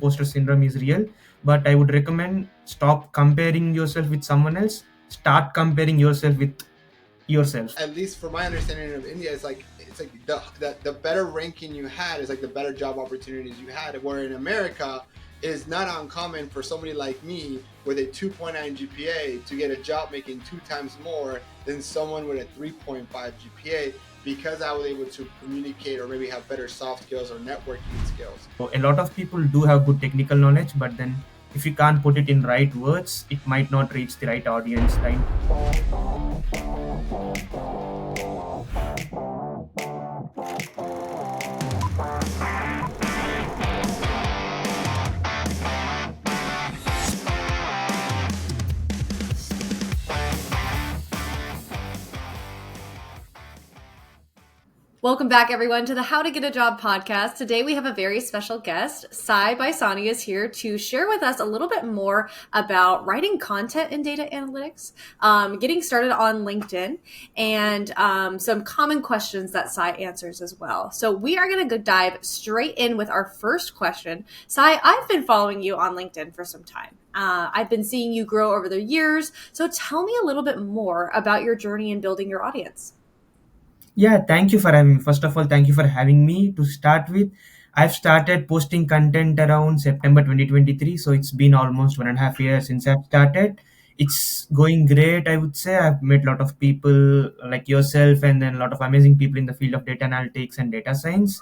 imposter syndrome is real, but I would recommend stop comparing yourself with someone else. Start comparing yourself with yourself. At least for my understanding of India, it's like the better ranking you had is like the better job opportunities you had. Where in America is not uncommon for somebody like me with a 2.9 GPA to get a job making 2 times more than someone with a 3.5 GPA, because I was able to communicate or maybe have better soft skills or networking skills. So a lot of people do have good technical knowledge, but then if you can't put it in right words, it might not reach the right audience, right? Welcome back, everyone, to the How to Get a Job podcast. Today, we have a very special guest. Bysani is here to share with us a little bit more about writing content in data analytics, getting started on LinkedIn, and some common questions that Sai answers as well. So we are going to go dive straight in with our first question. Sai, I've been following you on LinkedIn for some time. I've been seeing you grow over the years. So tell me a little bit more about your journey in building your audience. Yeah, thank you for having me. First of all, thank you for having me. To start with, I've started posting content around September 2023, so it's been almost 1.5 years since I've started. It's going great, I would say. I've met a lot of people like yourself, and then a lot of amazing people in the field of data analytics and data science.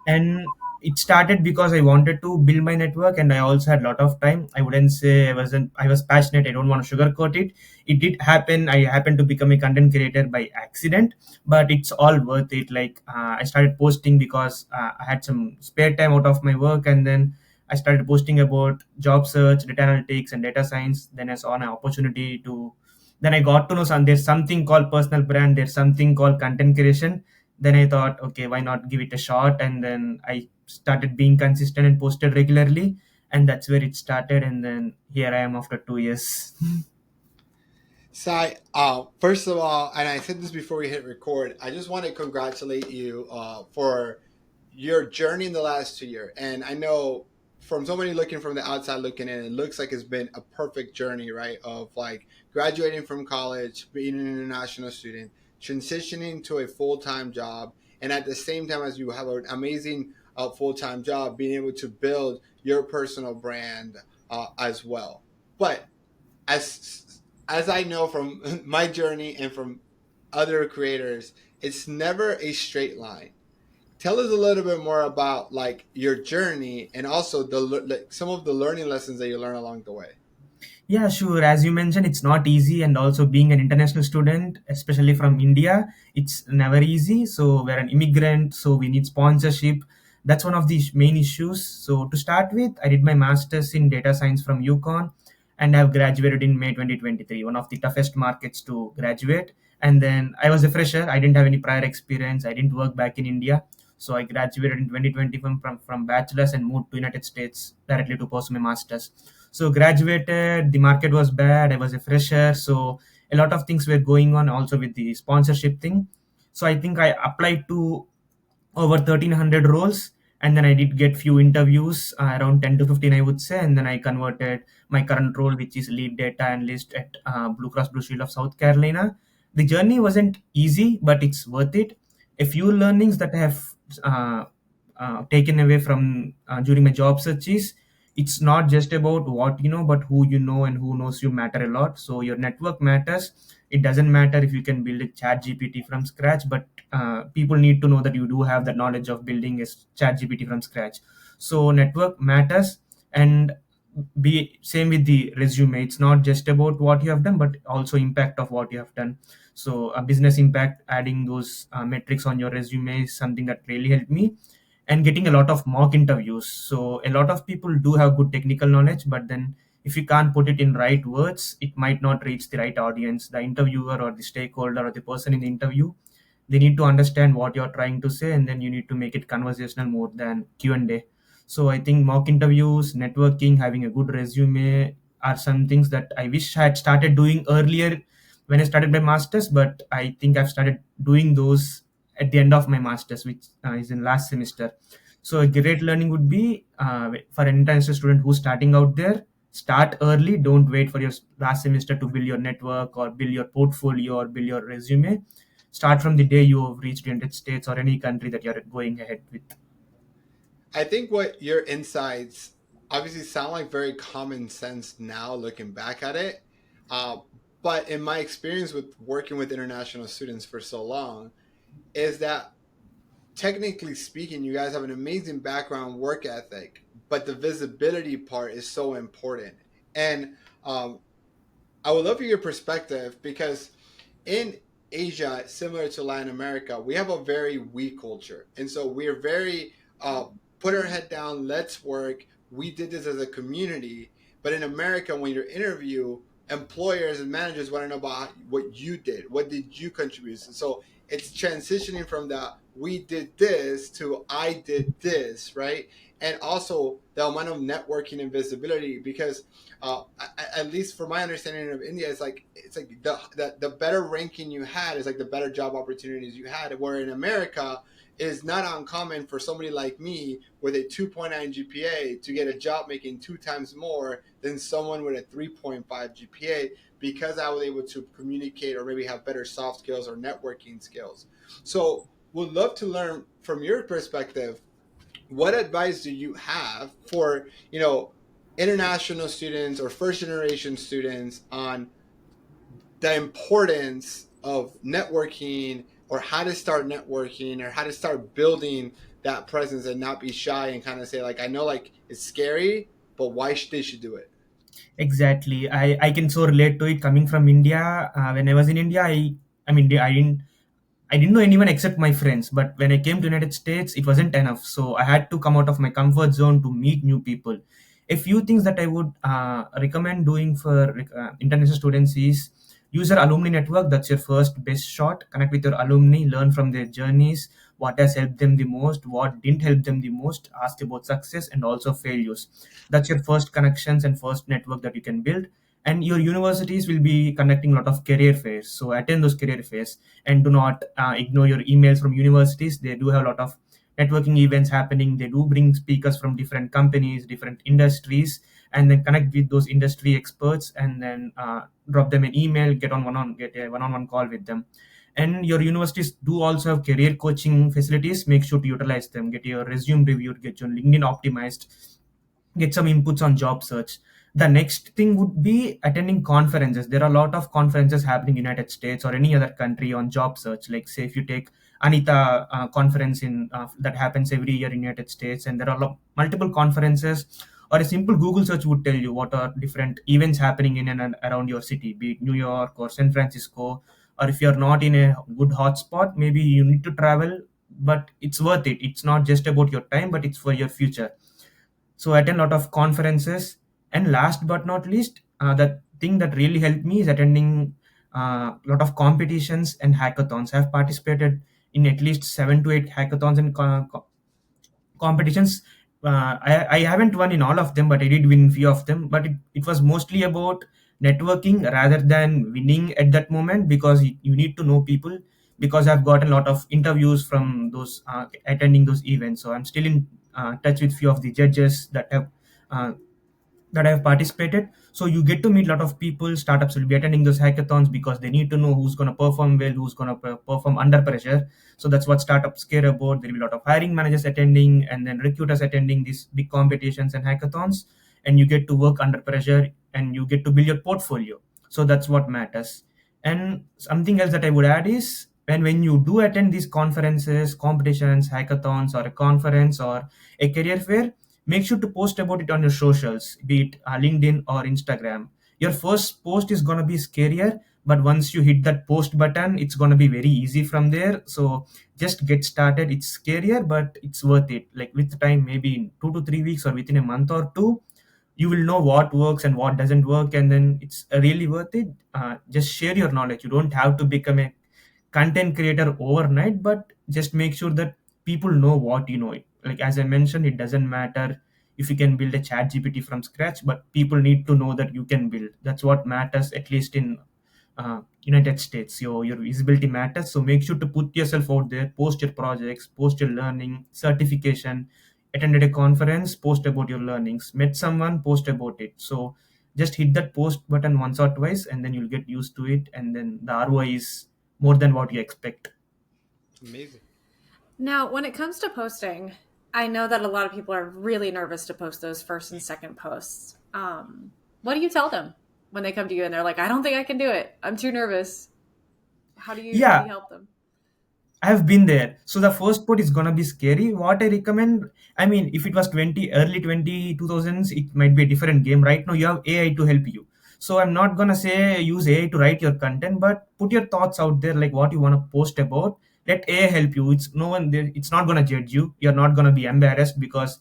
And it started because I wanted to build my network, and I also had a lot of time. I wouldn't say I was passionate. I don't want to sugarcoat it. It did happen. I happened to become a content creator by accident, but it's all worth it. Like I started posting because I had some spare time out of my work, and then I started posting about job search, data analytics, and data science. Then I saw an opportunity to. Then I got to know there's something called personal brand. There's something called content creation. Then I thought, okay, why not give it a shot? And then I started being consistent and posted regularly, and that's where it started. And then here I am after 2 years. Sai, first of all, and I said this before we hit record, I just want to congratulate you for your journey in the last 2 years. And I know from somebody looking from the outside looking in, it looks like it's been a perfect journey, right? Of like graduating from college, being an international student, transitioning to a full time job, and at the same time as you have an amazing full time job, being able to build your personal brand as well. But as I know from my journey and from other creators, it's never a straight line. Tell us a little bit more about like your journey and also like, some of the learning lessons that you learn along the way. Yeah, sure. As you mentioned, it's not easy, and also being an international student, especially from India, it's never easy. So we're an immigrant, so we need sponsorship. That's one of the main issues. So to start with, I did my master's in data science from UConn, and I've graduated in May 2023, one of the toughest markets to graduate. And then I was a fresher. I didn't have any prior experience. I didn't work back in India. So I graduated in 2020 from bachelor's and moved to United States directly to pursue my master's. So graduated, the market was bad. I was a fresher, so a lot of things were going on also with the sponsorship thing. So I think I applied to over 1,300 roles, and then I did get few interviews, around 10 to 15, I would say, and then I converted my current role, which is lead data analyst at Blue Cross Blue Shield of South Carolina. The journey wasn't easy, but it's worth it. A few learnings that I have uh, taken away from during my job search is it's not just about what you know, but who you know and who knows you matter a lot. So your network matters. It doesn't matter if you can build a chat GPT from scratch, but people need to know that you do have the knowledge of building a chat GPT from scratch. So network matters. And be same with the resume. It's not just about what you have done, but also impact of what you have done. So a business impact, adding those metrics on your resume is something that really helped me. And getting a lot of mock interviews. So a lot of people do have good technical knowledge, but then if you can't put it in right words, it might not reach the right audience. The interviewer or the stakeholder or the person in the interview, they need to understand what you're trying to say, and then you need to make it conversational more than Q&A. So I think mock interviews, networking, having a good resume are some things that I wish I had started doing earlier when I started my masters, but I think I've started doing those at the end of my masters, which is in last semester. So a great learning would be for an international student who's starting out there, start early. Don't wait for your last semester to build your network or build your portfolio or build your resume. Start from the day you have reached the United States or any country that you're going ahead with. I think what your insights obviously sound like very common sense now looking back at it. Uh, but in my experience with working with international students for so long, is that technically speaking, you guys have an amazing background work ethic, but the visibility part is so important. And um, I would love your perspective because in Asia, similar to Latin America, we have a very we culture. And so we're very put our head down, let's work. We did this as a community. But in America, when you interview, employers and managers want to know about what you did. What did you contribute? So it's transitioning from the we did this to I did this, right? And also the amount of networking and visibility because at least for my understanding of India, it's like the better ranking you had is like the better job opportunities you had. Where in America, it is not uncommon for somebody like me with a 2.9 GPA to get a job making two times more than someone with a 3.5 GPA because I was able to communicate or maybe have better soft skills or networking skills. So, would love to learn from your perspective what advice do you have for international students or first generation students on the importance of networking or how to start networking or how to start building that presence and not be shy and kind of say like I know like it's scary but why should they should do it. Exactly. I can so relate to it coming from India. When I was in India, I mean I didn't know anyone except my friends. But when I came to United States, it wasn't enough. So I had to come out of my comfort zone to meet new people. A few things that I would recommend doing for international students is use your alumni network. That's your first best shot. Connect with your alumni, learn from their journeys, what has helped them the most, what didn't help them the most, ask about success and also failures. That's your first connections and first network that you can build. And your universities will be conducting a lot of career fairs. So attend those career fairs and do not ignore your emails from universities. They do have a lot of networking events happening. They do bring speakers from different companies, different industries, and then connect with those industry experts and then drop them an email, get a one-on-one call with them. And your universities do also have career coaching facilities. Make sure to utilize them. Get your resume reviewed, get your LinkedIn optimized, get some inputs on job search. The next thing would be attending conferences. There are a lot of conferences happening in United States or any other country on job search. Like say if you take Anita conference in that happens every year in United States, and there are multiple conferences. Or a simple Google search would tell you what are different events happening in and around your city, be it New York or San Francisco. Or if you're not in a good hotspot, maybe you need to travel, but it's worth it. It's not just about your time, but it's for your future. So I attend a lot of conferences. And last but not least, the thing that really helped me is attending a lot of competitions and hackathons. I've participated in at least 7 to 8 hackathons and competitions. I haven't won in all of them, but I did win few of them. But it was mostly about networking rather than winning at that moment, because you need to know people. Because I've gotten a lot of interviews from those attending those events, so I'm still in touch with few of the judges uh, that I have participated. So you get to meet a lot of people. Startups will be attending those hackathons because they need to know who's going to perform well, who's going to perform under pressure. So that's what startups care about. There will be a lot of hiring managers attending and then recruiters attending these big competitions and hackathons. And you get to work under pressure and you get to build your portfolio. So that's what matters. And something else that I would add is when you do attend these conferences, competitions, hackathons, or a conference or a career fair, make sure to post about it on your socials, be it LinkedIn or Instagram. Your first post is going to be scarier, but once you hit that post button, it's going to be very easy from there. So just get started. It's scarier, but it's worth it. Like with time, maybe in 2 to 3 weeks or within a month or two, you will know what works and what doesn't work, and then it's really worth it. Just share your knowledge. You don't have to become a content creator overnight, but just make sure that people know what you know. Like as I mentioned, it doesn't matter if you can build a chat GPT from scratch, but people need to know that you can build. That's what matters, at least in United States. Your visibility matters. So make sure to put yourself out there, post your projects, post your learning, certification. attended a conference, post about your learnings, met someone, post about it. So just hit that post button once or twice, and then you'll get used to it, and then the ROI is more than what you expect. Amazing. Now, when it comes to posting, I know that a lot of people are really nervous to post those first and second posts. What do you tell them when they come to you and they're like, "I don't think I can do it. I'm too nervous." How do Yeah, you help them? I have been there. So the first part is gonna be scary. What I recommend, I mean, if it was 20 early 2000s, it might be a different game. Right now, you have AI to help you. So I'm not gonna say use AI to write your content, but put your thoughts out there, like what you wanna post about. Let AI help you. It's no one there. It's not gonna judge you. You're not gonna be embarrassed because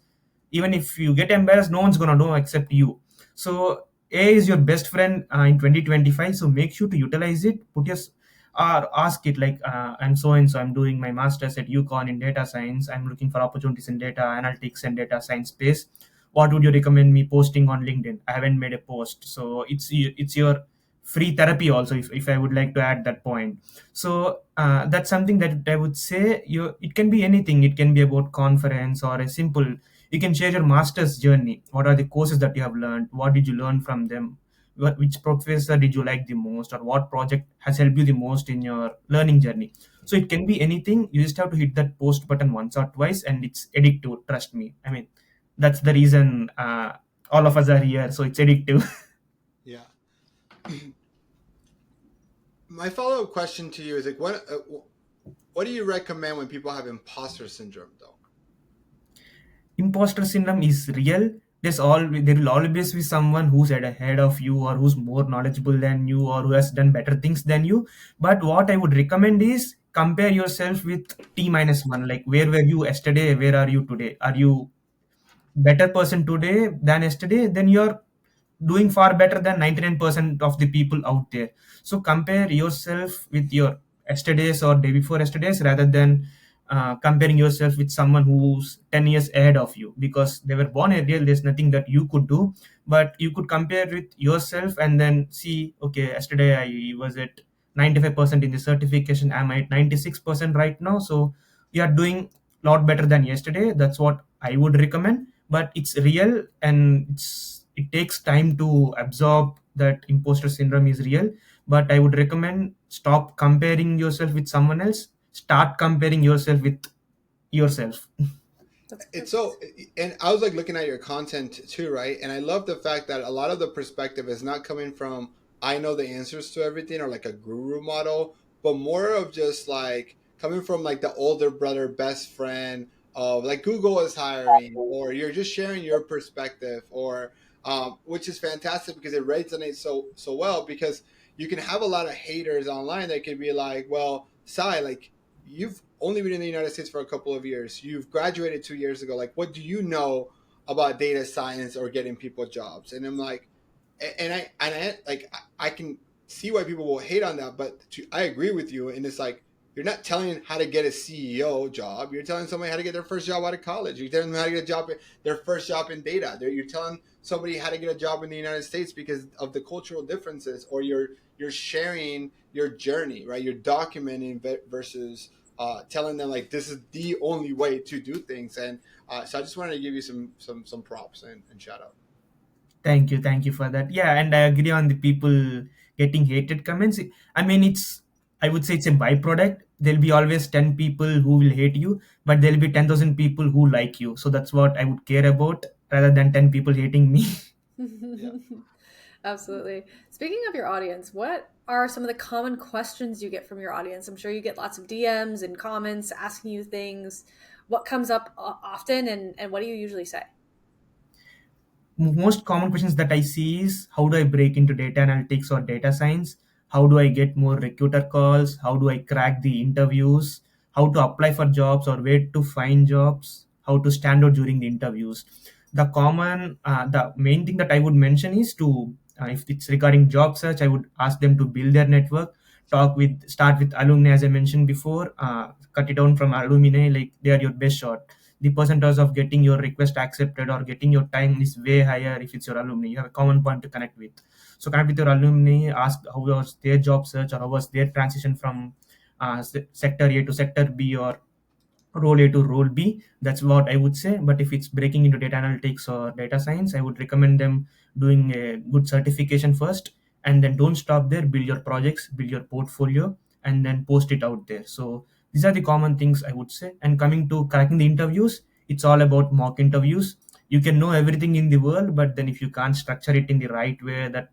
even if you get embarrassed, no one's gonna know except you. So AI is your best friend in 2025. So make sure to utilize it. Put your or ask it like I'm so and so, I'm doing my master's at UConn in data science, I'm looking for opportunities in data analytics and data science space. What would you recommend me posting on LinkedIn? I haven't made a post. So it's your free therapy also, if I would like to add that point. So that's something that I would say. It can be anything. It can be about conference or a simple, you can share your master's journey. What are the courses that you have learned? What did you learn from them? Which professor did you like the most, or what project has helped you the most in your learning journey? So it can be anything. You just have to hit that post button once or twice, and it's addictive, trust me. I mean, that's the reason all of us are here, so it's addictive. Yeah. My follow up question to you is like, what do you recommend when people have imposter syndrome, though? Imposter syndrome is real. There will always be someone who's at ahead of you, or who's more knowledgeable than you, or who has done better things than you. But what I would recommend is compare yourself with T minus one. Like, where were you yesterday? Where are you today? Are you better person today than yesterday? Then you're doing far better than 99% of the people out there. So compare yourself with your yesterday's or day before yesterday's, rather than comparing yourself with someone who's 10 years ahead of you, because they were born earlier. There's nothing that you could do, but you could compare with yourself and then see, okay, yesterday I was at 95% in the certification, I'm at 96% right now. So you are doing a lot better than yesterday. That's what I would recommend. But it's real, and it takes time to absorb that imposter syndrome is real. But I would recommend, stop comparing yourself with someone else, start comparing yourself with yourself. That's It's perfect. so, and I was like looking at your content too, right? And I love the fact that a lot of the perspective is not coming from I know the answers to everything or like a guru model, but more of just like coming from like the older brother, best friend of like Google is hiring, or you're just sharing your perspective, or which is fantastic because it resonates so well. Because you can have a lot of haters online that could be like, well, Sai, like you've only been in the United States for a couple of years. You've graduated 2 years ago. Like, what do you know about data science or getting people jobs? And I'm like, I can see why people will hate on that, but I agree with you. And it's like you're not telling how to get a CEO job. You're telling somebody how to get their first job out of college. You're telling them how to get a job, their first job in data. You're telling somebody how to get a job in the United States because of the cultural differences, or you're sharing your journey, right? You're documenting versus telling them like this is the only way to do things. And so I just wanted to give you some props and shout out. Thank you for that. Yeah, and I agree on the people getting hated comments. I mean, I would say it's a byproduct. There'll be always 10 people who will hate you, but there'll be 10,000 people who like you. So that's what I would care about, rather than 10 people hating me. Yeah. Absolutely. Speaking of your audience, what are some of the common questions you get from your audience? I'm sure you get lots of DMs and comments asking you things. What comes up often, and what do you usually say? Most common questions that I see is, how do I break into data analytics or data science? How do I get more recruiter calls? How do I crack the interviews? How to apply for jobs or where to find jobs? How to stand out during the interviews? The main thing that I would mention is to, if it's regarding job search, I would ask them to build their network, start with alumni, as I mentioned before, cut it down from alumni, like they are your best shot. The percentage of getting your request accepted or getting your time is way higher if it's your alumni. You have a common point to connect with. So connect with your alumni, ask how was their job search, or how was their transition from sector A to sector B, or role A to role B. That's what I would say. But if it's breaking into data analytics or data science, I would recommend them doing a good certification first, and then don't stop there. Build your projects, build your portfolio, and then post it out there. So these are the common things I would say. And coming to cracking the interviews, it's all about mock interviews. You can know everything in the world, but then if you can't structure it in the right way that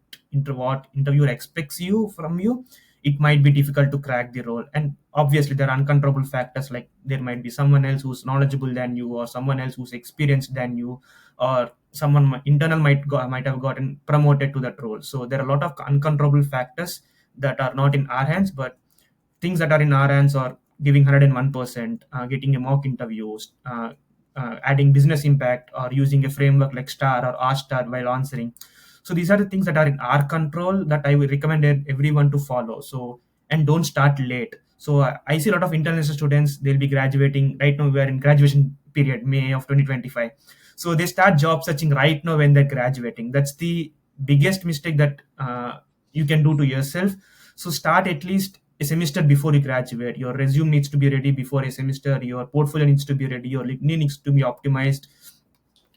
what interviewer expects you from you, it might be difficult to crack the role. And obviously there are uncontrollable factors, like there might be someone else who's knowledgeable than you, or someone else who's experienced than you, or someone internal might have gotten promoted to that role. So there are a lot of uncontrollable factors that are not in our hands, but things that are in our hands are giving 101%, getting a mock interviews, adding business impact, or using a framework like star or r star while answering. So these are the things that are in our control that I would recommend everyone to follow. So, and don't start late. So I see a lot of international students, they'll be graduating right now. We are in graduation period, May of 2025. So they start job searching right now when they're graduating. That's the biggest mistake that you can do to yourself. So start at least a semester before you graduate. Your resume needs to be ready before a semester. Your portfolio needs to be ready. Your LinkedIn needs to be optimized.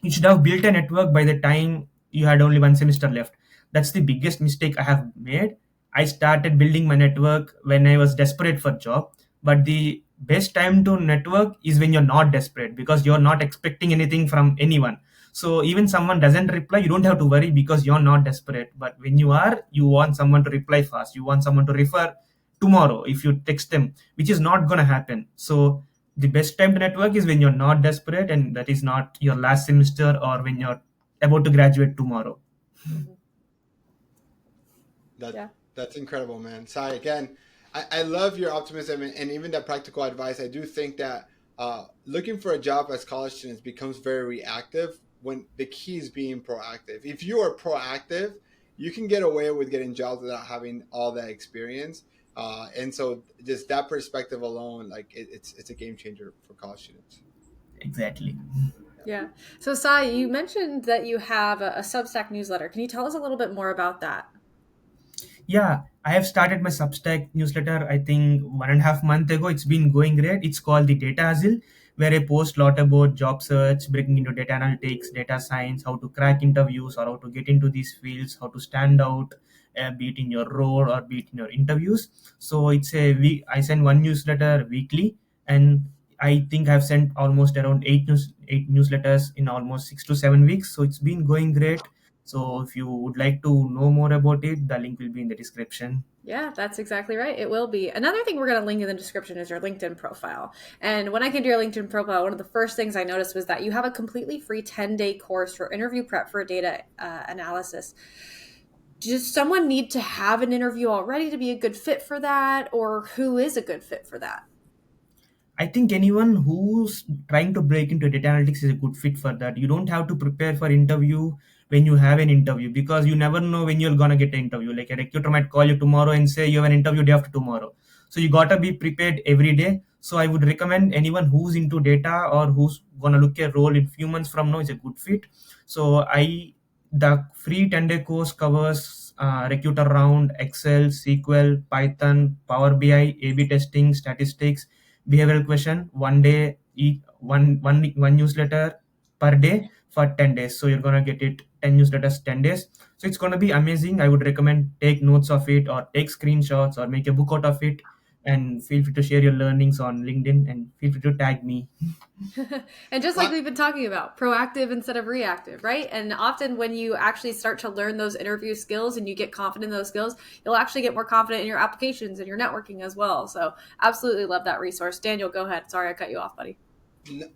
You should have built a network by the time you had only one semester left. That's the biggest mistake I have made. I started building my network when I was desperate for job. But the best time to network is when you're not desperate, because you're not expecting anything from anyone. So even someone doesn't reply, you don't have to worry because you're not desperate. But when you are, you want someone to reply fast. You want someone to refer tomorrow if you text them, which is not going to happen. So the best time to network is when you're not desperate, and that is not your last semester or when you're about to graduate tomorrow. Mhm. That Yeah. that's incredible, man. Sai, again, I love your optimism and even that practical advice. I do think that looking for a job as college students becomes very reactive when the key is being proactive. If you are proactive, you can get away with getting jobs without having all that experience. And so just that perspective alone, like it's a game changer for college students. Exactly. Yeah. So, Sai, you mentioned that you have a Substack newsletter. Can you tell us a little bit more about that? Yeah, I have started my Substack newsletter, I think 1.5 months ago. It's been going great. It's called the Data Hustle, where I post a lot about job search, breaking into data analytics, data science, how to crack interviews or how to get into these fields, how to stand out, be it in your role or be it in your interviews. So it's a week. I send one newsletter weekly, and I think I've sent almost around eight newsletters in almost 6 to 7 weeks. So it's been going great. So if you would like to know more about it, the link will be in the description. Yeah, that's exactly right. It will be. Another thing we're going to link in the description is your LinkedIn profile. And when I came to your LinkedIn profile, one of the first things I noticed was that you have a completely free 10-day course for interview prep for data analysis. Does someone need to have an interview already to be a good fit for that? Or who is a good fit for that? I think anyone who's trying to break into data analytics is a good fit for that. You don't have to prepare for interview when you have an interview, because you never know when you're gonna get an interview. Like a recruiter might call you tomorrow and say you have an interview day after tomorrow. So you gotta be prepared every day. So I would recommend anyone who's into data or who's gonna look a role in few months from now is a good fit. So the free 10-day course covers recruiter round, Excel, SQL, Python, Power BI, A/B testing, statistics, behavioral question, one day, one newsletter per day for 10 days. So you're gonna get it 10 newsletters 10 days. So it's gonna be amazing. I would recommend take notes of it or take screenshots or make a book out of it, and feel free to share your learnings on LinkedIn and feel free to tag me. And just like we've been talking about, proactive instead of reactive, right? And often when you actually start to learn those interview skills and you get confident in those skills, you'll actually get more confident in your applications and your networking as well. So absolutely love that resource. Daniel, go ahead. Sorry, I cut you off, buddy.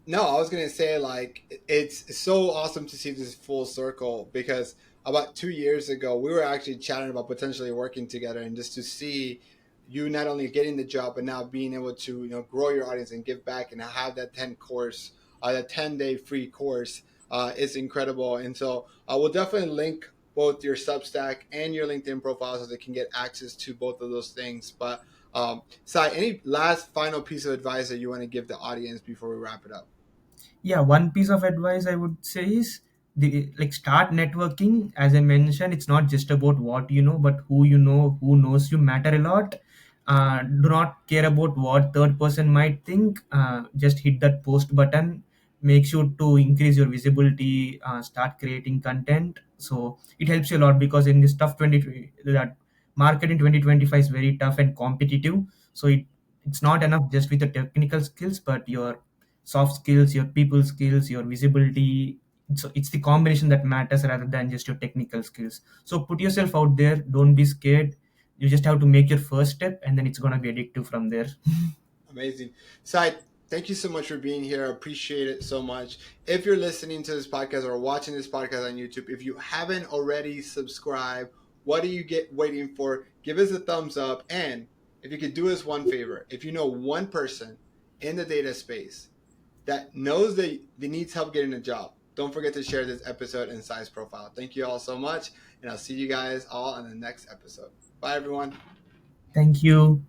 No, I was gonna say like it's so awesome to see this full circle because about 2 years ago we were actually chatting about potentially working together and just to see you not only getting the job but now being able to grow your audience and give back and have that 10 day free course is incredible. And so I will definitely link both your Substack and your LinkedIn profile so they can get access to both of those things. But Sai, any last final piece of advice that you want to give the audience before we wrap it up? Yeah, one piece of advice I would say is the like start networking. As I mentioned, it's not just about what you know, but who you know, who knows you matter a lot. Do not care about what third person might think. Just hit that post button. Make sure to increase your visibility. Start creating content. So it helps you a lot, because in this tough 20 that market in 2025 is very tough and competitive. So it's not enough just with the technical skills, but your soft skills, your people skills, your visibility. So it's the combination that matters rather than just your technical skills. So put yourself out there. Don't be scared. You just have to make your first step, and then it's going to be addictive from there. Amazing. Sai, thank you so much for being here. I appreciate it so much. If you're listening to this podcast or watching this podcast on YouTube, if you haven't already subscribed, what are you waiting for? Give us a thumbs up. And if you could do us one favor, if you know one person in the data space that knows that they needs help getting a job, don't forget to share this episode in Sai's profile. Thank you all so much, and I'll see you guys all on the next episode. Bye, everyone. Thank you.